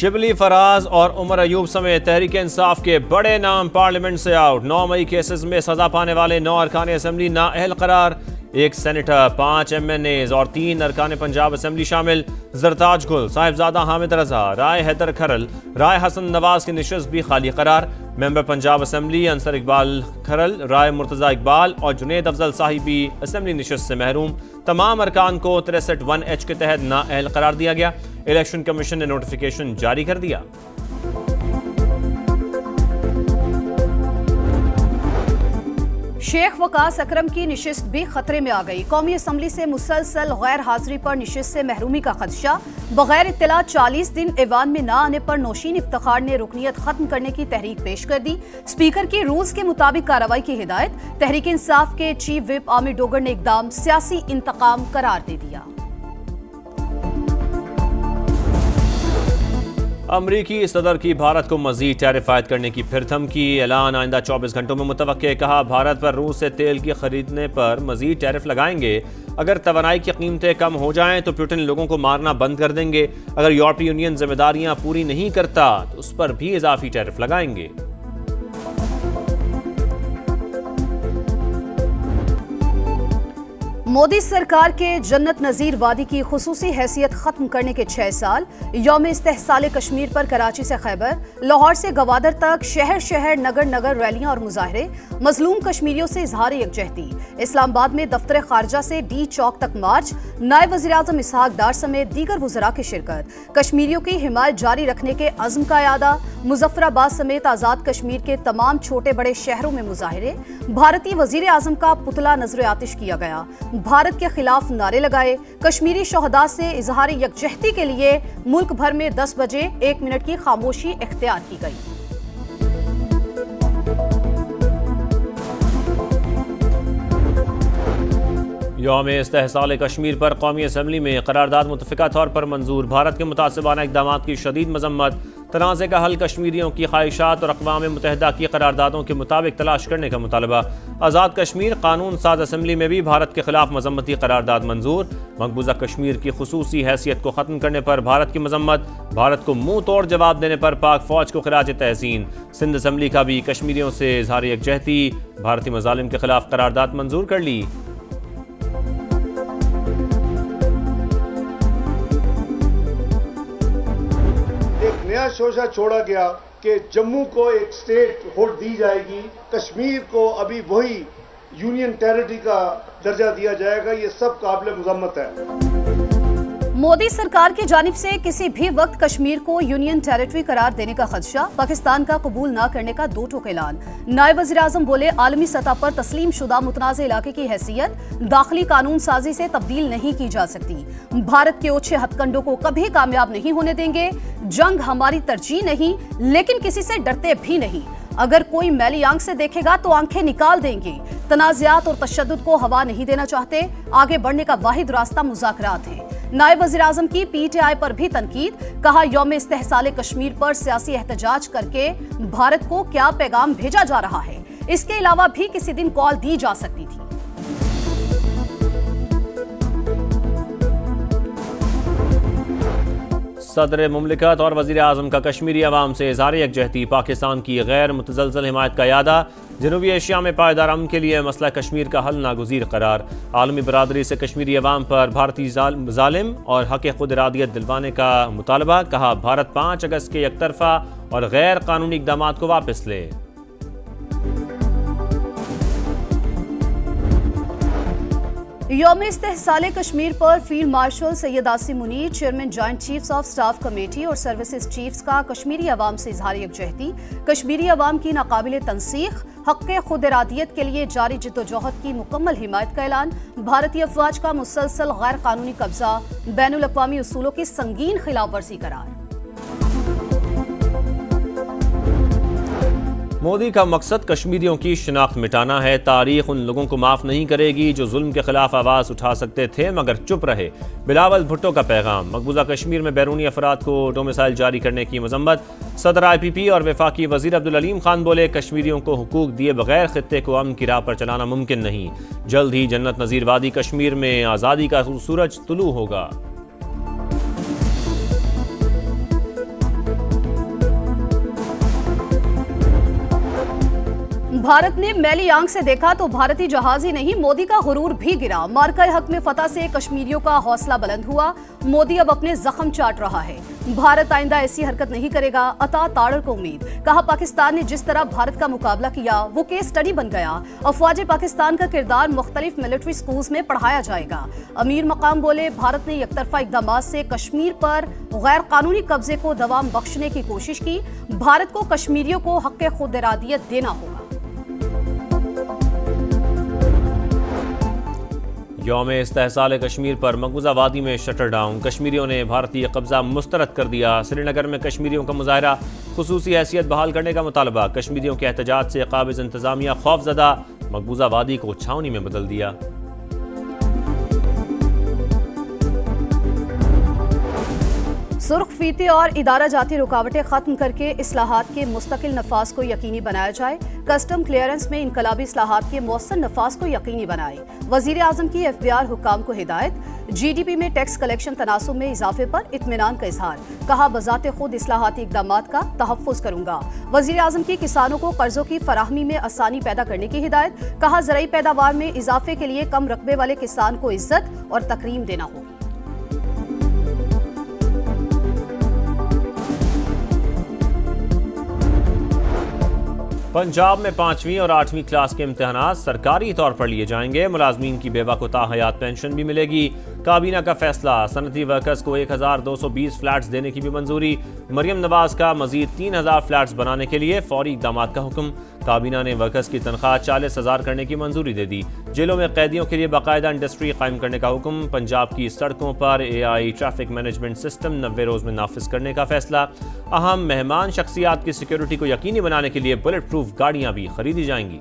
शिबली फराज और उमर अयूब समेत तहरीक इंसाफ के बड़े नाम पार्लियामेंट से आउट। 9 मई केसेस में सजा पाने वाले 9 अरकान असम्बली नाअहल करार। 1 सेनेटर, 5 MNAs और 3 अरकान पंजाब असम्बली शामिल। जरताज गुल, साहिबजादा हामिद रजा, राय हैदर खरल, राय हसन नवाज की निशस्त भी खाली करार। मेंबर पंजाब असम्बली अंसर इकबाल खरल, राय मुर्तजा इकबाल और जुनेद अफजल साहिबी असम्बली निशस्त से महरूम। तमाम अरकान को 63(1)H के तहत नाअहल करार दिया गया। इलेक्शन कमीशन ने नोटिफिकेशन जारी कर दिया। शेख वकास अकरम की निशिस्त भी खतरे में आ गई। कौमी असम्बली से मुसलसल गैर हाजिरी पर निशिस्त से महरूमी का खदशा। बगैर इत्तला 40 दिन ऐवान में न आने पर नौशीन इफ्तिखार ने रुकनियत खत्म करने की तहरीक पेश कर दी। स्पीकर की रूल्स के मुताबिक कार्रवाई की हिदायत। तहरीक इंसाफ के चीफ विप आमिर डोगर ने इकदाम सियासी इंतकाम करार दे दिया। अमरीकी सदर की भारत को मजीद टैरिफ आयद करने की फिर धमकी। ऐलान आइंदा 24 घंटों में मुतवक्के। कहा भारत पर रूस से तेल की खरीदने पर मजीद टैरिफ लगाएंगे। अगर तवानाई की कीमतें कम हो जाएं तो पुतिन लोगों को मारना बंद कर देंगे। अगर यूरोपीय यूनियन जिम्मेदारियां पूरी नहीं करता तो उस पर भी इजाफी टैरिफ लगाएंगे। मोदी सरकार के जन्नत नजीर वादी की खुसूसी हैसियत खत्म करने के 6 साल। यौम इस्तेहसाल कश्मीर पर कराची से खैबर, लाहौर से गवादर तक शहर शहर नगर नगर रैलियां और मुजाहरे। मजलूम कश्मीरियों से इजहार यकजहती। इस्लामाबाद में दफ्तर खारजा से डी चौक तक मार्च। नायब वज़ीर-ए-आज़म इसहाक डार समेत दीगर वज़रा की शिरकत। कश्मीरियों की हिमायत जारी रखने के अज़्म का यादा। मुजफ्फराबाद समेत आज़ाद कश्मीर के तमाम छोटे बड़े शहरों में मुजाहरे। भारतीय वज़ीर-ए-आज़म का पुतला नजर आतिश किया गया। भारत के खिलाफ नारे लगाए। कश्मीरी शोहदा से इजहार यकजहती के लिए मुल्क भर में 10 बजे 1 मिनट की खामोशी इख्तियार की गई। यौम इस्तेहसाल कश्मीर पर कौमी असम्बली में करारदाद मुतफ़िका तौर पर मंजूर। भारत के मुतासिबाना इक़दाम की शदीद मजम्मत। तनाज़े का हल कश्मीरियों की ख्वाहिशात और अक़वाम मुत्तहिदा की करारदादों के मुताबिक तलाश करने का मुतालबा। आज़ाद कश्मीर कानून साज असम्बली में भी भारत के खिलाफ मजम्मती करारदाद मंजूर। मकबूजा कश्मीर की खुसूसी हैसियत को ख़त्म करने पर भारत की मजम्मत। भारत को मुंह तोड़ जवाब देने पर पाक फ़ौज को खिराज तहसीन। सिंध असम्बली का भी कश्मीरियों से इज़हार यकजहती। भारतीय मज़ालिम के खिलाफ करारदाद मंजूर कर ली। नया शोशा छोड़ा गया कि जम्मू को एक स्टेट हुड दी जाएगी, कश्मीर को अभी वही यूनियन टेरिटरी का दर्जा दिया जाएगा। ये सब काबिल मुज़म्मत है। मोदी सरकार की जानिब से किसी भी वक्त कश्मीर को यूनियन टेरिटरी करार देने का खदशा। पाकिस्तान का कबूल न करने का 2 टोक ऐलान। नायब वज़ीर-ए-आज़म बोले, आलमी सतह पर तस्लीम शुदा मुतनाज़ इलाके की हैसियत दाखिली कानून साजी से तब्दील नहीं की जा सकती। भारत के ओछे हथकंडों को कभी कामयाब नहीं होने देंगे। जंग हमारी तरजीह नहीं, लेकिन किसी से डरते भी नहीं। अगर कोई मैली आंख से देखेगा तो आंखें निकाल देंगे। तनाज़ात और तशद्दुद को हवा नहीं देना चाहते। आगे बढ़ने का वाहिद रास्ता मुज़ाकरात है। नायब वज़ीर-ए-आज़म की PTI पर भी तनकीद। कहा, यौम इस्तेहसाल कश्मीर पर सियासी एहतजाज करके भारत को क्या पैगाम भेजा जा रहा है। इसके अलावा भी किसी दिन कॉल दी जा सकती थी। सदर मुमलिकत और वज़ीर-ए-आज़म का कश्मीरी अवाम से इज़हार यकजहती। पाकिस्तान की गैर मुतज़लज़ल हिमायत का यादा। जनूबी एशिया में पायदार अमन के लिए मसला कश्मीर का हल नागुज़ीर करार। आलमी बरादरी से कश्मीरी अवाम पर भारतीय ज़ालिम और हक़ खुद इरादियत दिलवाने का मुतालबा। कहा, भारत 5 अगस्त के एकतरफा और गैर कानूनी इक़दामात को वापस ले। यौम इस्तेहसाल कश्मीर पर field marshal Syed Asim Munir, chairman joint chiefs of staff committee और सर्विसेज चीफ्स का कश्मीरी अवाम से इजहार यकजहती। कश्मीरी अवाम की नाकाबिल तनसीख हक़ खुद इरादियत के लिए जारी जिद्दोजहद की मुकम्मल हिमायत का ऐलान। भारतीय अफवाज का मुसलसल गैर कानूनी कब्जा, बैनुल अक़वामी उसूलों की संगीन खिलाफ वर्जी करार। मोदी का मकसद कश्मीरियों की शिनाख्त मिटाना है। तारीख उन लोगों को माफ़ नहीं करेगी जो जुल्म के खिलाफ आवाज़ उठा सकते थे मगर चुप रहे। बिलावल भुट्टो का पैगाम। मकबूजा कश्मीर में बैरूनी अफराद को डोमिसाइल जारी करने की मजम्मत। सदर IPP और वफाकी वज़ीर अब्दुल अलीम खान बोले, कश्मीरियों को हुकूक दिए बगैर खित्ते को अमन की राह पर चलाना मुमकिन नहीं। जल्द ही जन्नत नज़ीर वादी कश्मीर में आज़ादी का सूरज तुलू होगा। भारत ने मैली आंख से देखा तो भारतीय जहाज ही नहीं, मोदी का गुरूर भी गिरा। मार्का हक में फतह से कश्मीरियों का हौसला बुलंद हुआ। मोदी अब अपने जख्म चाट रहा है। भारत आइंदा ऐसी हरकत नहीं करेगा, अता ताड़र को उम्मीद। कहा पाकिस्तान ने जिस तरह भारत का मुकाबला किया वो केस स्टडी बन गया। अफवाज पाकिस्तान का किरदार मुख्तलिफ मिलिट्री स्कूल्स में पढ़ाया जाएगा। अमीर मकाम बोले, भारत ने एकतरफा इकदाम से कश्मीर पर गैर कानूनी कब्जे को दवाम बख्शने की कोशिश की। भारत को कश्मीरियों को हक खुद इरादियत देना होगा। यौम इस्तेहसाल कश्मीर पर मकबूजा वादी में शटर डाउन। कश्मीरियों ने भारतीय कब्जा मुस्तरद कर दिया। श्रीनगर में कश्मीरियों का मुजाहरा, खुसूसी हैसियत बहाल करने का मुतालबा। कश्मीरियों के एहतजाज से काबिज इंतजामिया खौफजदा, मकबूजा वादी को छावनी में बदल दिया। सुर्ख फीते और इदारा जाती रुकावटें खत्म करके इस्लाहात के मुस्तकिल नफाज को यकीनी बनाया जाए। कस्टम क्लियरेंस में इनकलाबी इस्लाहात के मौसर नफाज को यकीनी बनाए। वजीर आजम की FBI हुक्काम को हिदायत। GDP में टैक्स कलेक्शन तनासुब में इजाफे पर इत्मीनान का इजहार। कहा बजाते खुद इस्लाहाती इकदामात का तहफ़्फ़ुज़ करूंगा। वजीर आजम की किसानों को कर्जों की फराहमी में आसानी पैदा करने की हिदायत। कहा ज़राई पैदावार में इजाफे के लिए कम रकबे वाले किसान को इज्जत और तकरीम देना होगी। पंजाब में 5वीं और 8वीं क्लास के इम्तिहानात सरकारी तौर पर लिए जाएंगे। मुलाजमीन की बेवा को ताहयात पेंशन भी मिलेगी। काबीना का फैसला, सनती वर्कर्स को 1220 फ्लैट्स देने की भी मंजूरी। मरियम नवाज का मजीद 3000 फ्लैट्स बनाने के लिए फौरी इकदाम का हुक्म। काबीना ने वर्कर्स की तनख्वाह 40,000 करने की मंजूरी दे दी। जेलों में कैदियों के लिए बाकायदा इंडस्ट्री कायम करने का हुक्म। पंजाब की सड़कों पर AI ट्रैफिक मैनेजमेंट सिस्टम 90 रोज में नाफिज करने का फैसला। अहम मेहमान शख्सियात की सिक्योरिटी को यकीनी बनाने के लिए बुलेट प्रूफ गाड़ियां भी खरीदी जाएंगी।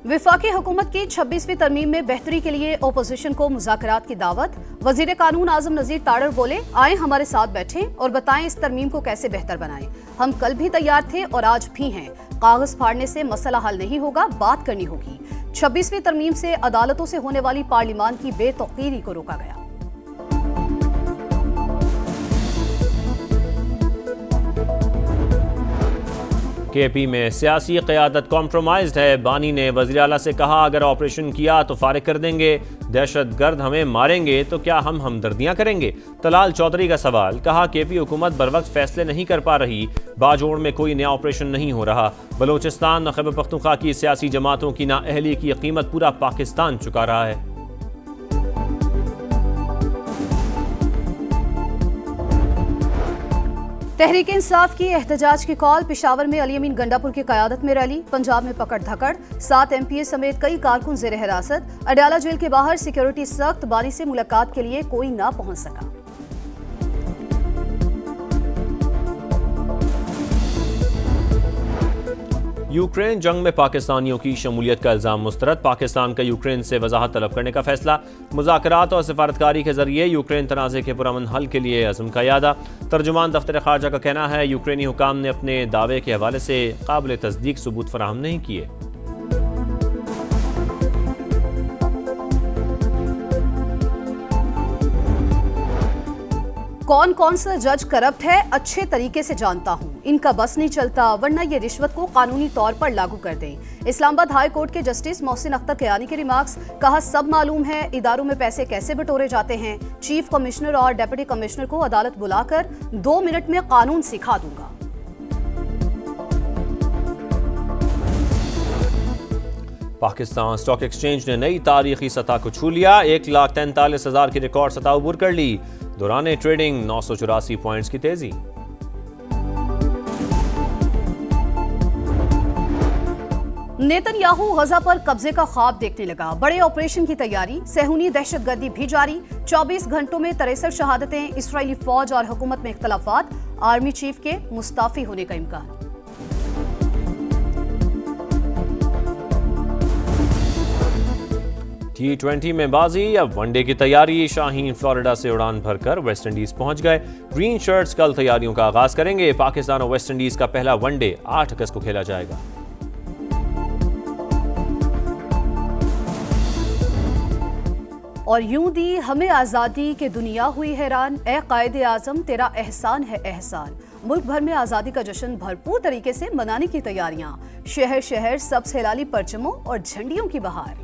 विफाकी हुकूमत की 26वीं तरमीम में बेहतरी के लिए ओपोजिशन को मुज़ाकरात की दावत। वजीर कानून आजम नज़ीर ताड़र बोले, आए हमारे साथ बैठें और बताएं इस तरमीम को कैसे बेहतर बनाएं। हम कल भी तैयार थे और आज भी हैं। कागज फाड़ने से मसला हल नहीं होगा, बात करनी होगी। 26वीं तरमीम से अदालतों से होने वाली पार्लिमान की बेतौकीरी को रोका गया। KP में सियासी क़यादत कॉम्प्रोमाइज्ड है। बानी ने वज़ीर आला से कहा, अगर ऑपरेशन किया तो फारिग कर देंगे। दहशत गर्द हमें मारेंगे तो क्या हम हमदर्दियां करेंगे? तलाल चौधरी का सवाल। कहा KP हुकूमत बर वक्त फैसले नहीं कर पा रही। बाजोड़ में कोई नया ऑपरेशन नहीं हो रहा। बलोचिस्तान खैबर पख्तूनख्वा की सियासी जमातों की नाअहली की कीमत पूरा पाकिस्तान चुका रहा है। तहरीक इंसाफ की एहतजाज की कॉल। पेशावर में अली अमीन गंडापुर की क़यादत में रैली। पंजाब में पकड़ धकड़, 7 MPA समेत कई कारकुन जेर हिरासत। अडयाला जेल के बाहर सिक्योरिटी सख्त। बानी से मुलाकात के लिए कोई ना पहुंच सका। यूक्रेन जंग में पाकिस्तानियों की शमूलियत का इल्जाम मुस्तरद। पाकिस्तान का यूक्रेन से वजाहत तलब करने का फैसला। मुज़ाकरात और सिफारतकारी के जरिए यूक्रेन तनाज़े के पुरअमन हल के लिए अज़म का यादा। तर्जुमान दफ्तर खारजा का कहना है, यूक्रेनी हुकाम ने अपने दावे के हवाले से काबिल तस्दीक सबूत फराहम नहीं किए। कौन कौन सा जज करप्ट है अच्छे तरीके से जानता हूं। इनका बस नहीं चलता, वरना ये रिश्वत को कानूनी तौर पर लागू कर दें। इस्लामाबाद हाई कोर्ट के जस्टिस मोहसिन अख्तर कियानी के रिमार्क्स। कहा, सब मालूम है इदारों में पैसे कैसे बटोरे जाते हैं। चीफ कमिश्नर और डिप्टी कमिश्नर को अदालत बुलाकर 2 मिनट में कानून सिखा दूंगा। पाकिस्तान स्टॉक एक्सचेंज ने नई तारीखी सतह को छू लिया। 1,43,000 की रिकॉर्ड सतह उबूर कर ली। दौरान ट्रेडिंग 984 पॉइंट्स की तेजी। नेतन्याहू गजा पर कब्जे का ख्वाब देखने लगा। बड़े ऑपरेशन की तैयारी। सेहूनी दहशतगर्दी भी जारी। 24 घंटों में 63 शहादतें। इस्राएली फौज और हुकूमत में इख्तलाफात। आर्मी चीफ के मुस्ताफी होने का इम्कान। T20 में बाजी। अब वनडे की तैयारी। शाहीन फ्लोरिडा से उड़ान भरकर वेस्ट इंडीज पहुंच गए। ग्रीन शर्ट्स कल तैयारियों का आगाज करेंगे। पाकिस्तान और वेस्ट इंडीज का पहला वनडे 8 अगस्त को खेला जाएगा। और यूं दी हमें आज़ादी के दुनिया हुई हैरान, ए कायदे आज़म तेरा एहसान है एहसान। मुल्क भर में आज़ादी का जश्न भरपूर तरीके से मनाने की तैयारियां, शहर शहर सबसे हिलाली परचमों और झंडियों की बहार।